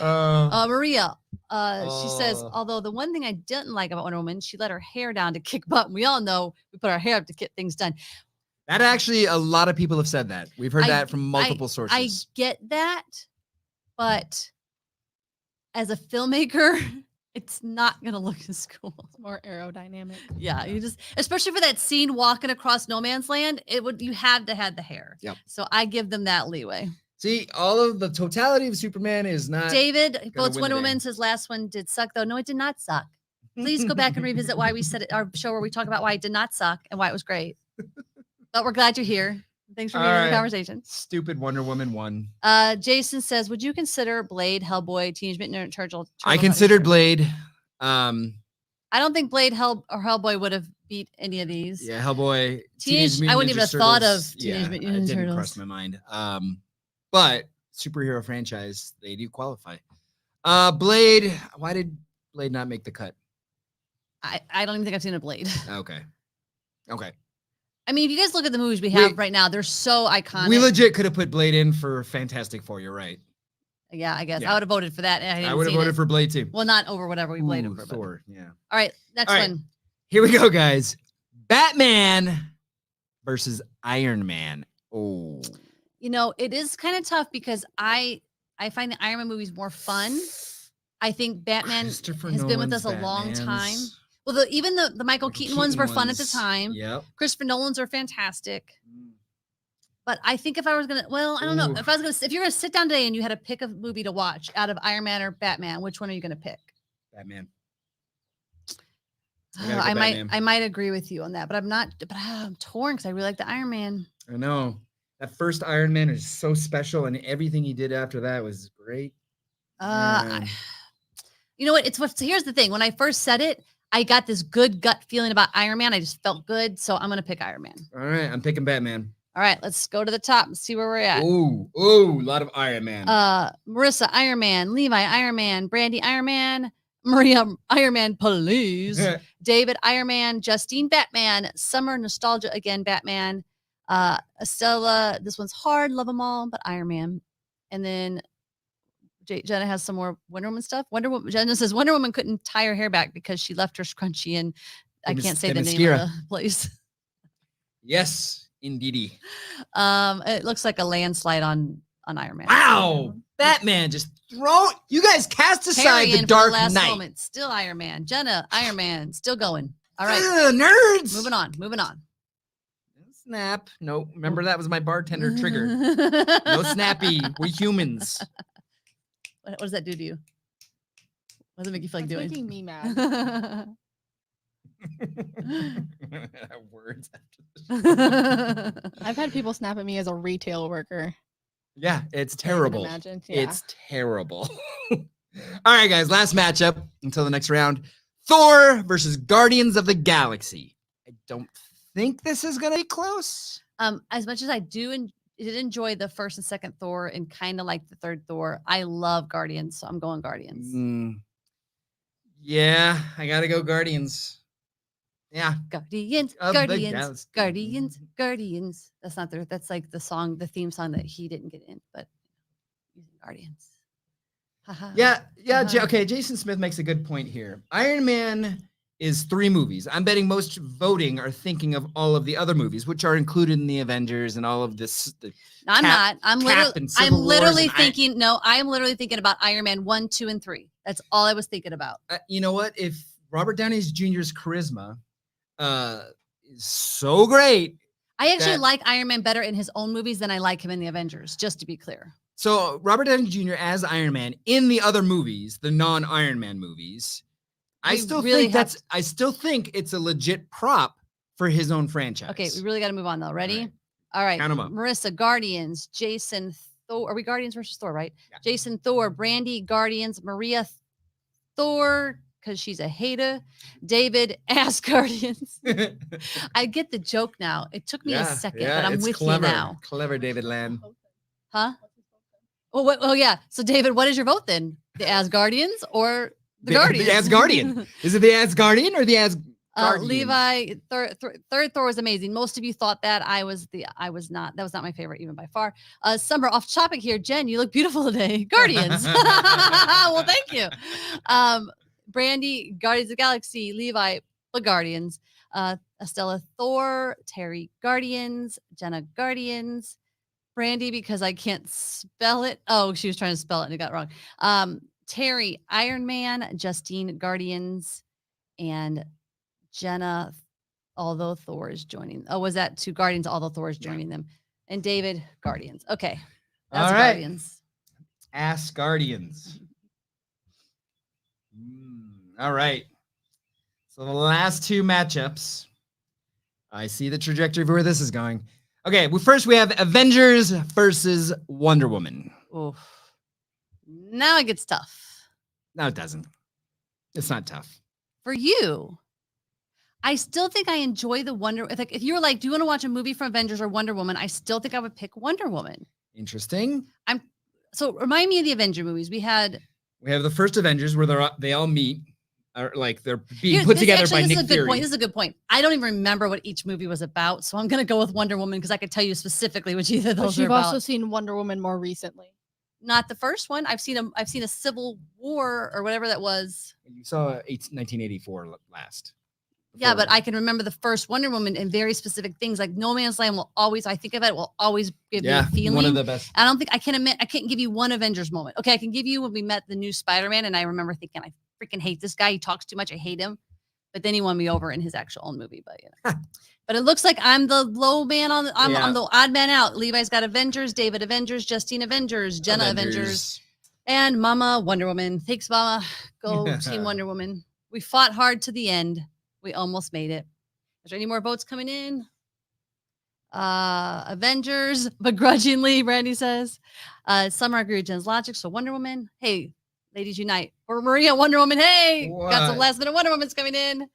Maria, She says, Oh. although the one thing I didn't like about Wonder Woman, she let her hair down to kick butt. And we all know we put our hair up to get things done. That actually, a lot of people have said that. We've heard I- that from multiple I sources. get that, but as a filmmaker, it's not gonna look as cool. It's more aerodynamic. Yeah, you just, especially for that scene walking across no man's land, you had to have the hair. Yep. So I give them that leeway. See, all of the totality of Superman is not. David votes win Wonder the day. Woman. Says last one did suck though. No, it did not suck. Please go back and revisit why we said it. Our show where we talk about why it did not suck and why it was great. But we're glad you're here. Thanks for being in All the right. conversation. Stupid Wonder Woman 1. Jason says, would you consider Blade, Hellboy, Teenage Mutant Ninja Turtles? I considered Blade. I don't think Blade or Hellboy would have beat any of these. Yeah, Hellboy. I wouldn't even have thought of Turtles, Teenage Mutant it Ninja didn't Turtles. cross my mind. But superhero franchise, they do qualify. Blade. Why did Blade not make the cut? I don't even think I've seen a Blade. Okay. I mean, if you guys look at the movies we have right now, they're so iconic. We legit could have put Blade in for Fantastic Four. You're right. Yeah, I guess Yeah. I would have voted for that. And I would have voted for Blade too. Well, not over whatever we played Ooh, over. But. Thor. Yeah. All right, next All right. one. Here we go, guys. Batman versus Iron Man. Oh. You know, it is kind of tough because I find the Iron Man movies more fun. I think Batman has Christopher been with us Nolan's a long time. Batmans. Well, even the Michael Keaton ones were fun at the ones. time. Yep. Christopher Nolan's are fantastic. But I think if I was gonna, well, I don't know. Ooh. If you're gonna sit down today and you had to pick a movie to watch out of Iron Man or Batman, which one are you gonna pick? Batman. I might agree with you on that, but I'm not. But I'm torn because I really like the Iron Man. I know. That first Iron Man is so special, and everything he did after that was great. Man. You know what? Here's the thing. When I first said it, I got this good gut feeling about Iron Man. I just felt good, so I'm gonna pick Iron Man. All right, I'm picking Batman. All right, let's go to the top and see where we're at. Ooh, a lot of Iron Man. Marissa, Iron Man. Levi, Iron Man. Brandy, Iron Man. Maria, Iron Man, please. David, Iron Man. Justine, Batman. Summer, nostalgia again, Batman. Estella, this one's hard. Love them all, but Iron Man. And then Jenna has some more Wonder Woman stuff. Jenna says Wonder Woman couldn't tie her hair back because she left her scrunchie in. I can't say the name of the place. Yes, indeedy. It looks like a landslide on Iron Man. Wow, Batman just throw. You guys cast aside Carrying the Dark for the last Knight. moment. Still Iron Man. Jenna, Iron Man, still going. All right, nerds. moving on. Snap. No, remember that was my bartender trigger. No snappy. We humans. What does that do to you? What does it make you feel like That's doing? making me mad. Words after this. I've had people snap at me as a retail worker. Yeah, it's I can terrible. imagine. Yeah. It's terrible. All right, guys. Last matchup until the next round. Thor versus Guardians of the Galaxy. I don't think this is gonna be close. As much as I did enjoy the first and second Thor and kind of like the third Thor, I love Guardians, so I'm going Guardians. Yeah, I gotta go Guardians. Yeah. Guardians, Of the Guardians, Galaxy. Guardians, Guardians. That's not there. That's like the theme song that he didn't get in, but using Guardians. Haha. Yeah. Uh-huh. Okay, Jason Smith makes a good point here. Iron Man is 3 movies. I'm betting most voting are thinking of all of the other movies, which are included in the Avengers and all of this. No, I'm Cap- not. I'm Cap literally. and I'm Civil Wars literally and thinking. No, I am literally thinking about Iron Man 1, 2, and 3. That's all I was thinking about. You know what? If Robert Downey Jr.'s charisma is so great. I actually that- like Iron Man better in his own movies than I like him in the Avengers. Just to be clear. So Robert Downey Jr. as Iron Man in the other movies, the non-Iron Man movies, I We still really think have I still think it's a legit prop for his own franchise. Okay, we really got to move on though. Ready? right. All right. Count 'em up. Marissa, Guardians. Jason, Thor. Are we Guardians versus Thor, right? Yeah. Jason, Thor. Brandy, Guardians. Maria, Thor, because she's a hater. David, Ass Guardians. I get the joke now. It took me a second, but I'm it's with clever. you now. Clever, David Land. Huh? Oh, yeah. So, David, what is your vote then? The Asgardians or the Guardians? The Asgardian. Is it the Asgardian or the Guardians. Levi, third Thor was amazing. Most of you thought that. I was not. That was not my favorite, even by far. Summer, off topic here. Jen, you look beautiful today. Guardians. Well, thank you. Brandy, Guardians of the Galaxy. Levi, the Guardians. Estella, Thor. Terry, Guardians. Jenna, Guardians. Brandy, because I can't spell it. Oh, she was trying to spell it and it got wrong. Terry, Iron Man. Justine, Guardians. And Jenna, although Thor is joining. Oh, was that 2 Guardians, although Thor is joining them? And David, Guardians. Okay. That's All right. Guardians. Ass Guardians. All right. So the last 2 matchups. I see the trajectory of where this is going. Okay, well, first we have Avengers versus Wonder Woman. Oof. Now it gets tough. No, it doesn't. It's not tough. For you, I still think I enjoy the Wonder. If you were like, do you want to watch a movie from Avengers or Wonder Woman? I still think I would pick Wonder Woman. Interesting. So remind me of the Avenger movies. We have the first Avengers where they all meet, or like they're being put together by Nick Fury. This is a good point. I don't even remember what each movie was about, so I'm going to go with Wonder Woman because I could tell you specifically which either of those But are you've about. also seen Wonder Woman more recently. Not the first one. I've seen a Civil War or whatever that was. You saw 1984 last. Yeah, but I can remember the first Wonder Woman and very specific things like No Man's Land will always, I think of it, will always give me a feeling. One of the best. I can't give you one Avengers moment. Okay, I can give you when we met the new Spider-Man and I remember thinking, I freaking hate this guy. He talks too much. I hate him. But then he won me over in his actual own movie. But but it looks like I'm the low man I'm the odd man out. Levi's got Avengers, David Avengers, Justine Avengers, Jenna Avengers, and Mama Wonder Woman. Thanks, Mama. Go Team Wonder Woman. We fought hard to the end. We almost made it. Is there any more votes coming in? Avengers, begrudgingly, Brandy says. Summer agree with Jen's logic. So Wonder Woman. Hey, ladies unite. Or Maria, Wonder Woman. Hey, got some last minute Wonder Woman's coming in.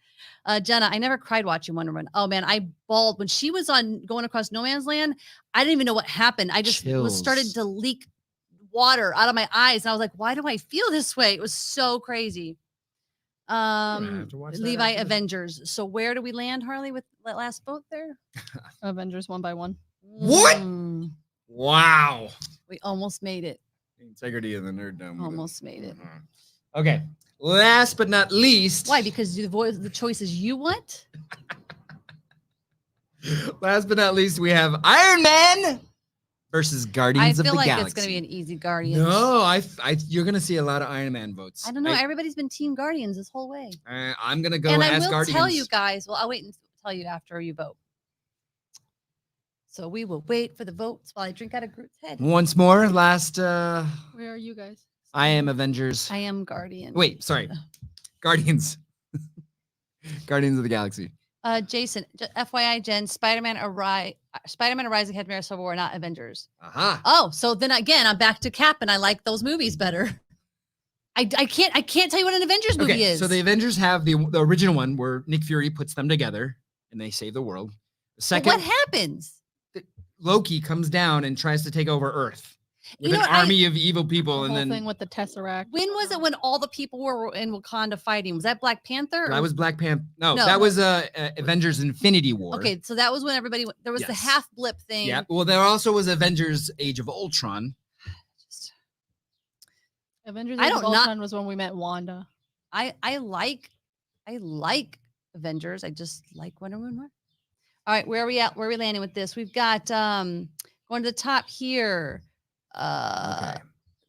Jenna, I never cried watching Wonder Woman. Oh man, I bawled when she was on going across No Man's Land. I didn't even know what happened. I just started to leak water out of my eyes. And I was like, why do I feel this way? It was so crazy. Levi Avengers. So where do we land, Harley, with that last vote there? Avengers 1 by 1. What? Wow. We almost made it. Integrity of the nerd dome. Almost made it. Okay. Last but not least. Why? Because the choices you want? Last but not least, we have Iron Man versus Guardians of the Galaxy. I feel like it's going to be an easy Guardians. No, you're going to see a lot of Iron Man votes. I don't know. Everybody's been Team Guardians this whole way. I'm going to go and as I will Guardians. tell you guys. Well, I'll wait and tell you after you vote. So we will wait for the votes while I drink out of Groot's head. Once more, last. Where are you guys? I am Avengers. I am Guardian. Wait, sorry. Guardians. Guardians of the Galaxy. Jason, FYI, Jen, Spider-Man Arising had Mirror Civil War, not Avengers. Aha. Oh, so then again, I'm back to Cap, and I like those movies better. I can't tell you what an Avengers movie is. So the Avengers have the original one where Nick Fury puts them together and they save the world. The second, what happens? Loki comes down and tries to take over Earth with an army of evil people, and then thing with the Tesseract. When was it when all the people were in Wakanda fighting? Was that Black Panther? That was Black Panther. No, that was Avengers Infinity War. Okay, so that was when everybody there was the half blip thing. Yeah. Well, there also was Avengers Age of Ultron. Avengers Age of Ultron was when we met Wanda. I like Avengers. I just like Wonder Woman more. All right, where are we at? Where are we landing with this? We've got going to the top here.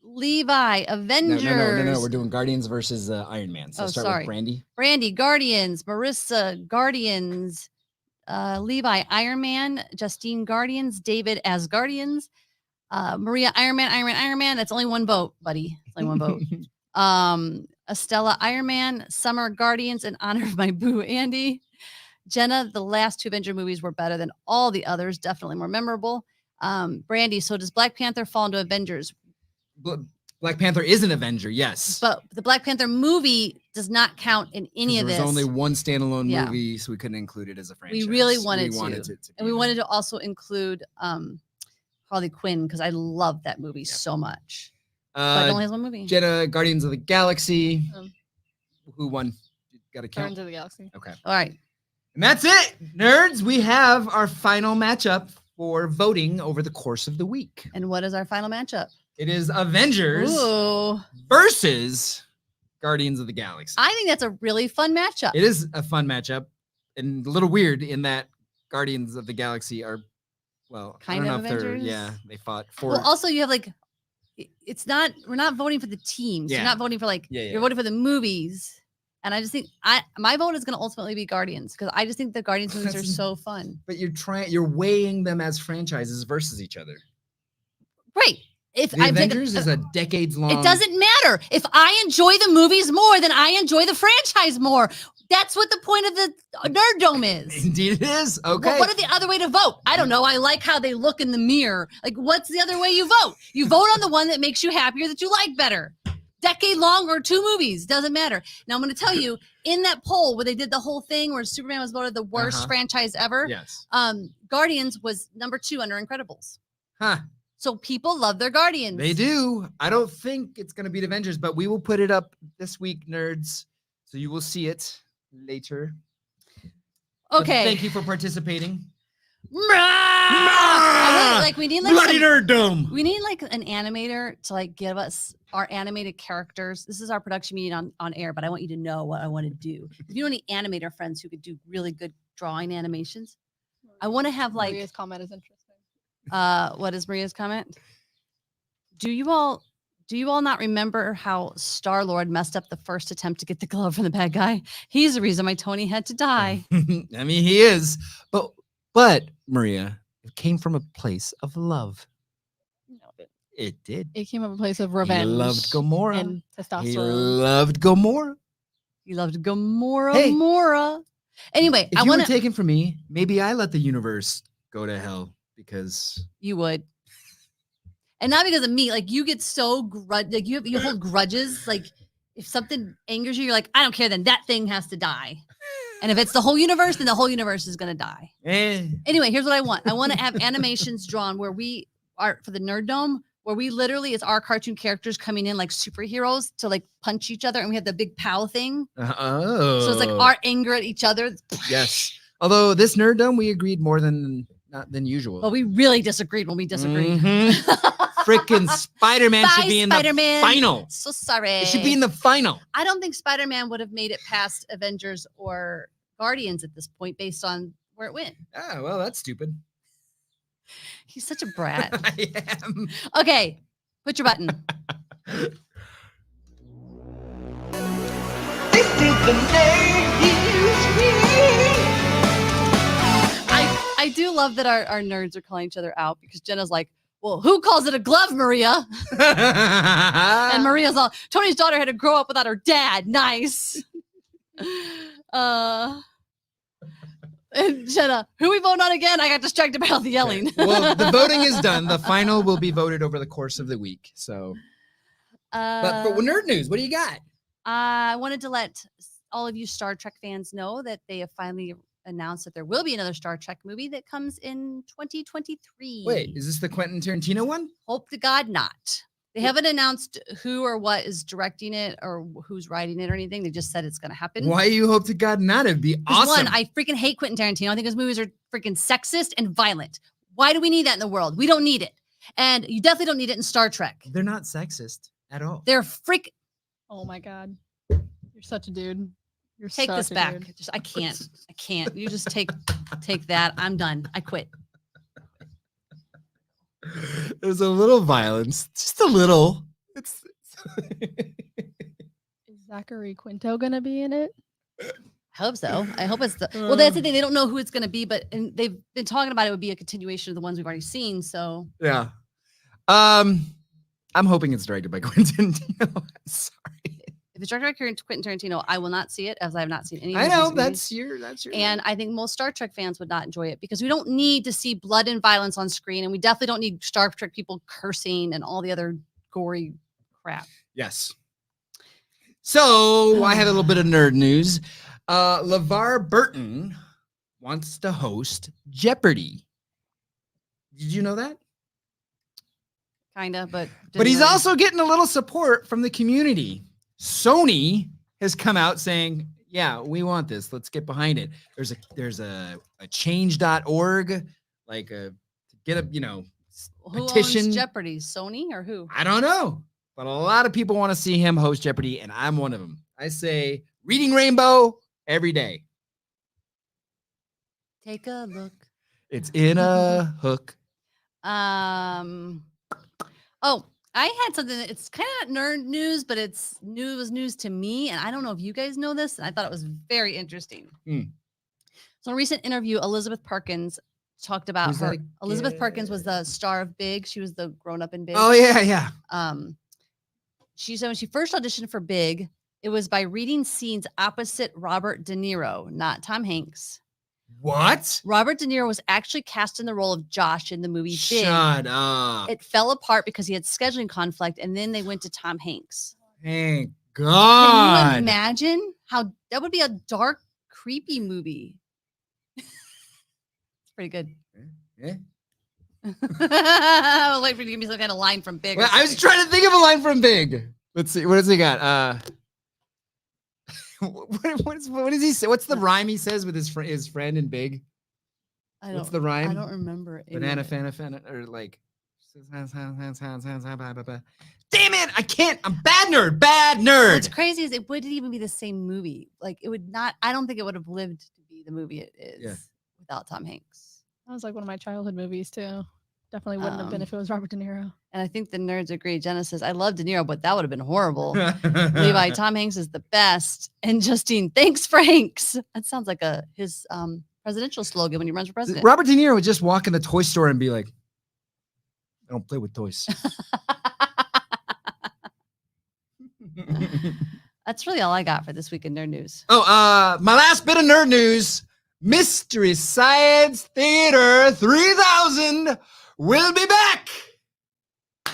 Levi, Avengers. No. We're doing Guardians versus Iron Man. So start with Brandy. Brandy, Guardians. Marissa, Guardians. Levi, Iron Man. Justine, Guardians. David as Guardians. Maria, Iron Man. That's only one vote, buddy. It's only one vote. Estella, Iron Man. Summer, Guardians in honor of my boo, Andy. Jenna, the last 2 Avenger movies were better than all the others. Definitely more memorable. Brandy, so does Black Panther fall into Avengers? Black Panther is an Avenger, yes. But the Black Panther movie does not count in any of this. There was only one standalone movie, so we couldn't include it as a franchise. We really wanted to. And we wanted to also include Harley Quinn because I love that movie so much. But it only has one movie. Jenna, Guardians of the Galaxy. Who won? Got to count. Guardians of the Galaxy. Okay. All right. And that's it, nerds. We have our final matchup for voting over the course of the week. And what is our final matchup? It is Avengers Ooh. versus Guardians of the Galaxy. I think that's a really fun matchup. It is a fun matchup and a little weird in that Guardians of the Galaxy are, well, Kind I don't of know if Avengers? they fought for. Well, also you have like, it's not, we're not voting for the teams. Yeah. You're not voting for like, Yeah, yeah. you're voting for the movies. And I just think my vote is going to ultimately be Guardians because I just think the Guardians movies are so fun. But you're weighing them as franchises versus each other. Right. If The I pick Avengers is a decades long. it doesn't matter. If I enjoy the movies more, then I enjoy the franchise more. That's what the point of the Nerd Dome is. Indeed, it is. Okay. What are the other way to vote? I don't know. I like how they look in the mirror. Like, what's the other way you vote? You vote on the one that makes you happier, that you like better. Decade long or 2 movies, doesn't matter. Now I'm going to tell you, in that poll where they did the whole thing where Superman was voted the worst franchise ever, Yes. Guardians was number 2 under Incredibles. Huh. So people love their Guardians. They do. I don't think it's going to beat Avengers, but we will put it up this week, nerds. So you will see it later. So Okay. thank you for participating. We need like Bloody Nerd Dome. we need like an animator to like give us our animated characters. This is our production meeting on air, but I want you to know what I want to do. If you know any animator friends who could do really good drawing animations, I want to have like Maria's comment is interesting. what is Maria's comment? Do you all not remember how Star-Lord messed up the first attempt to get the glove from the bad guy? He's the reason why Tony had to die. I mean, he is. But Maria, it came from a place of love. No, It did. it came from a place of revenge. He loved Gamora. and He testosterone. loved Gamora. He loved Gamora. Hey. Mora. Anyway, If I you want were taken from me, maybe I let the universe go to hell because You would. And not because of me. Like you get so like you hold grudges. Like if something angers you, you're like, I don't care, then that thing has to die. And if it's the whole universe, then the whole universe is gonna die. Anyway, here's what I want. I want to have animations drawn where we are for the Nerd Dome, where we literally it's our cartoon characters coming in like superheroes to like punch each other, and we have the big pow thing. Oh. So it's like our anger at each other. Yes. Although this Nerd Dome, we agreed more than usual. But we really disagreed when we disagreed. Freaking Spider-Man should Bye, be in Spider-Man. the final. So sorry. It should be in the final. I don't think Spider-Man would have made it past Avengers or Guardians at this point based on where it went. Ah, well, that's stupid. He's such a brat. I am. Okay, put your button. This is the name he used me. I do love that our nerds are calling each other out because Jenna's like, well, who calls it a glove, Maria? And Maria's all, Tony's daughter had to grow up without her dad. Nice. And Jenna, who we vote on again? I got distracted by all the yelling. Well, the voting is done. The final will be voted over the course of the week. So, but for nerd news, what do you got? I wanted to let all of you Star Trek fans know that they have finally announced that there will be another Star Trek movie that comes in 2023. Wait, is this the Quentin Tarantino one? Hope to God not. They haven't announced who or what is directing it or who's writing it or anything. They just said it's going to happen. Why you hope to God not? It'd be 'Cause awesome. One, I freaking hate Quentin Tarantino. I think his movies are freaking sexist and violent. Why do we need that in the world? We don't need it. And you definitely don't need it in Star Trek. They're not sexist at all. They're freak. Oh my God. You're such a dude. You're Take such this a back. dude. Just I can't. You just take that. I'm done. I quit. There's a little violence, just a little. It's Is Zachary Quinto gonna be in it? I hope so. I hope it's well, that's the thing. They don't know who it's going to be, but and they've been talking about it would be a continuation of the ones we've already seen. So yeah. I'm hoping it's directed by Quentin Tarantino. Sorry. if it's directed by Quentin Tarantino, I will not see it as I have not seen any. Of I his know recent movies. that's your. And I think most Star Trek fans would not enjoy it because we don't need to see blood and violence on screen, and we definitely don't need Star Trek people cursing and all the other gory crap. Yes. So I have a little bit of nerd news. LeVar Burton wants to host Jeopardy. Did you know that? Kinda, but But he's didn't really- also getting a little support from the community. Sony has come out saying, yeah, we want this. Let's get behind it. There's a change.org, like to get a, Who petition. owns Jeopardy? Sony or who? I don't know, but a lot of people want to see him host Jeopardy, and I'm one of them. I say reading Rainbow every day. Take a look. It's in a hook. Oh, I had something that it's kind of nerd news, but it's news to me. And I don't know if you guys know this. And I thought it was very interesting. So in a recent interview, Elizabeth Perkins talked about Who's her. that Elizabeth again? Perkins was the star of Big. She was the grown up in Big. Oh yeah. She said when she first auditioned for Big, it was by reading scenes opposite Robert De Niro, not Tom Hanks. What? Robert De Niro was actually cast in the role of Josh in the movie Big. Shut up. It fell apart because he had scheduling conflict, and then they went to Tom Hanks. Thank Can God. you imagine how that would be a dark, creepy movie? It's pretty good. Yeah. I was waiting for you to give me some kind of line from Big. or Well, I was something. trying to think of a line from Big. Let's see. What does he got? What does he say? What's the rhyme he says with his friend in Big? What's the rhyme? I don't remember. any of Banana, it. fana, or like. Damn it! I can't. I'm bad nerd. What's crazy is it wouldn't even be the same movie. Like it would not. I don't think it would have lived to be the movie it is without Tom Hanks. That was like one of my childhood movies too. Definitely wouldn't have been if it was Robert De Niro. And I think the nerds agree. Jenna says, I love De Niro, but that would have been horrible. Levi, Tom Hanks is the best. And Justine, thanks, Franks. That sounds like his presidential slogan when he runs for president. Robert De Niro would just walk in the toy store and be like, I don't play with toys. That's really all I got for this week in nerd news. Oh, my last bit of nerd news. Mystery Science Theater 3000 will be back.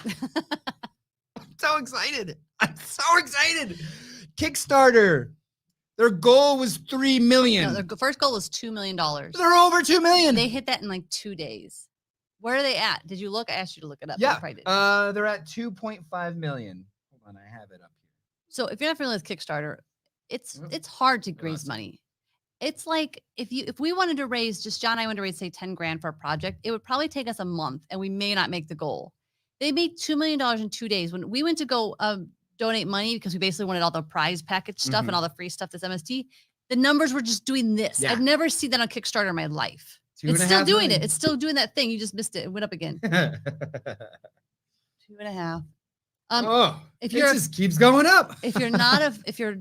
I'm so excited. Kickstarter. Their goal was 3 million. No, their first goal was $2 million. They're over 2 million. They hit that in like 2 days. Where are they at? Did you look? I asked you to look it up. Yeah. You probably did. They're at 2.5 million. Hold on, I have it up here. So if you're not familiar with Kickstarter, it's hard to raise awesome. money. It's like if we wanted to raise, just John and I wanted to raise, say, 10 grand for a project, it would probably take us a month and we may not make the goal. They made $2 million in 2 days. When we went to go donate money because we basically wanted all the prize package stuff and all the free stuff that's MST, the numbers were just doing this. Yeah. I've never seen that on Kickstarter in my life. It's 2.5 still doing million. it. It's still doing that thing. You just missed it. It went up again. 2.5. If it you're just keeps going up. if you're not if you're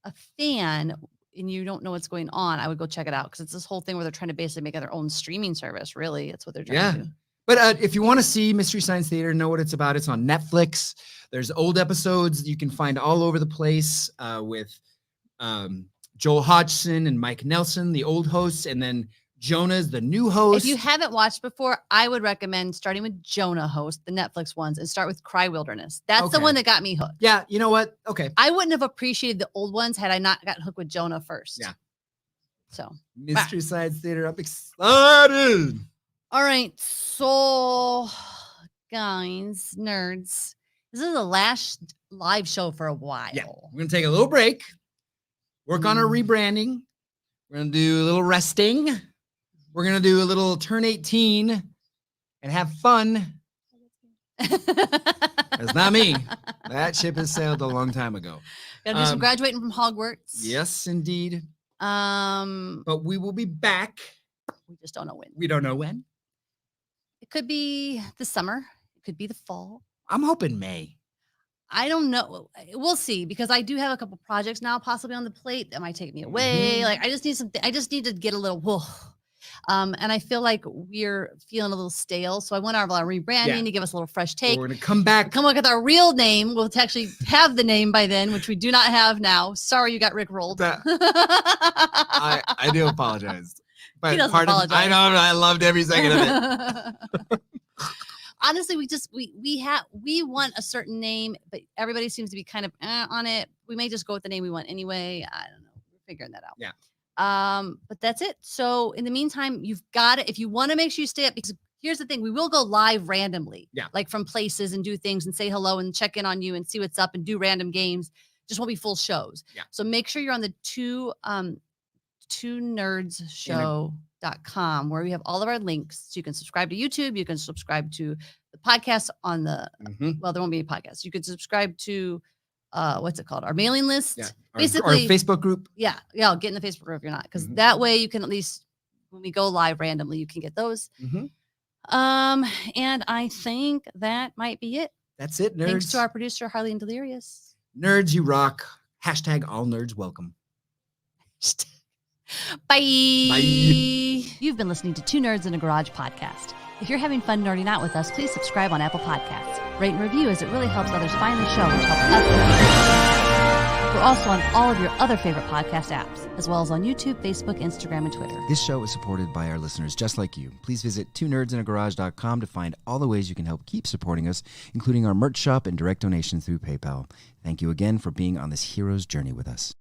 a fan and you don't know what's going on, I would go check it out because it's this whole thing where they're trying to basically make their own streaming service. Really, it's what they're trying to do. But if you want to see Mystery Science Theater, know what it's about, it's on Netflix. There's old episodes you can find all over the place with Joel Hodgson and Mike Nelson, the old hosts, and then Jonah's the new host. If you haven't watched before, I would recommend starting with Jonah host, the Netflix ones, and start with Cry Wilderness. That's the Okay. one that got me hooked. Yeah, you know what? Okay. I wouldn't have appreciated the old ones had I not gotten hooked with Jonah first. Yeah. So, Mystery Science Theater, I'm excited. all right. So, guys, nerds, this is the last live show for a while. Yeah, we're going to take a little break, work on our rebranding. We're going to do a little resting. We're going to do a little turn 18 and have fun. That's not me. That ship has sailed a long time ago. Gotta do some graduating from Hogwarts. Yes, indeed. But But we will be back. we just don't know when. We don't know when. It could be the summer. It could be the fall. I'm hoping May. I don't know. We'll see because I do have a couple projects now possibly on the plate that might take me away. Like I just need something. I just need to get a little whoa. And I feel like we're feeling a little stale. So I want our rebranding to give us a little fresh take. We're going to come back. Come up with our real name. We'll actually have the name by then, which we do not have now. Sorry, you got rickrolled. I do apologize. But He doesn't pardon, apologize. I know. I loved every second of it. Honestly, we want a certain name, but everybody seems to be kind of on it. We may just go with the name we want anyway. I don't know. We're figuring that out. Yeah. But that's it. So in the meantime, you've got it. If you want to make sure you stay up, because here's the thing, we will go live randomly. Yeah. Like from places and do things and say hello and check in on you and see what's up and do random games. Just won't be full shows. Yeah. So make sure you're on the twonerdshow.com where we have all of our links. So you can subscribe to YouTube. You can subscribe to the podcast on the, well, there won't be a podcast. You can subscribe to, what's it called? Our mailing list. Yeah. Basically, our Facebook group. Yeah. I'll get in the Facebook group if you're not, because that way you can at least, when we go live randomly, you can get those. And I think that might be it. That's it, nerds. Thanks to our producer, Harley and Delirious. Nerds, you rock. Hashtag all nerds welcome. Bye. Bye. You've been listening to Two Nerds in a Garage podcast. If you're having fun nerding out with us, please subscribe on Apple Podcasts. Rate and review as it really helps others find the show, which helps us. We're also on all of your other favorite podcast apps, as well as on YouTube, Facebook, Instagram, and Twitter. This show is supported by our listeners just like you. Please visit twonerdsinagarage.com to find all the ways you can help keep supporting us, including our merch shop and direct donations through PayPal. Thank you again for being on this hero's journey with us.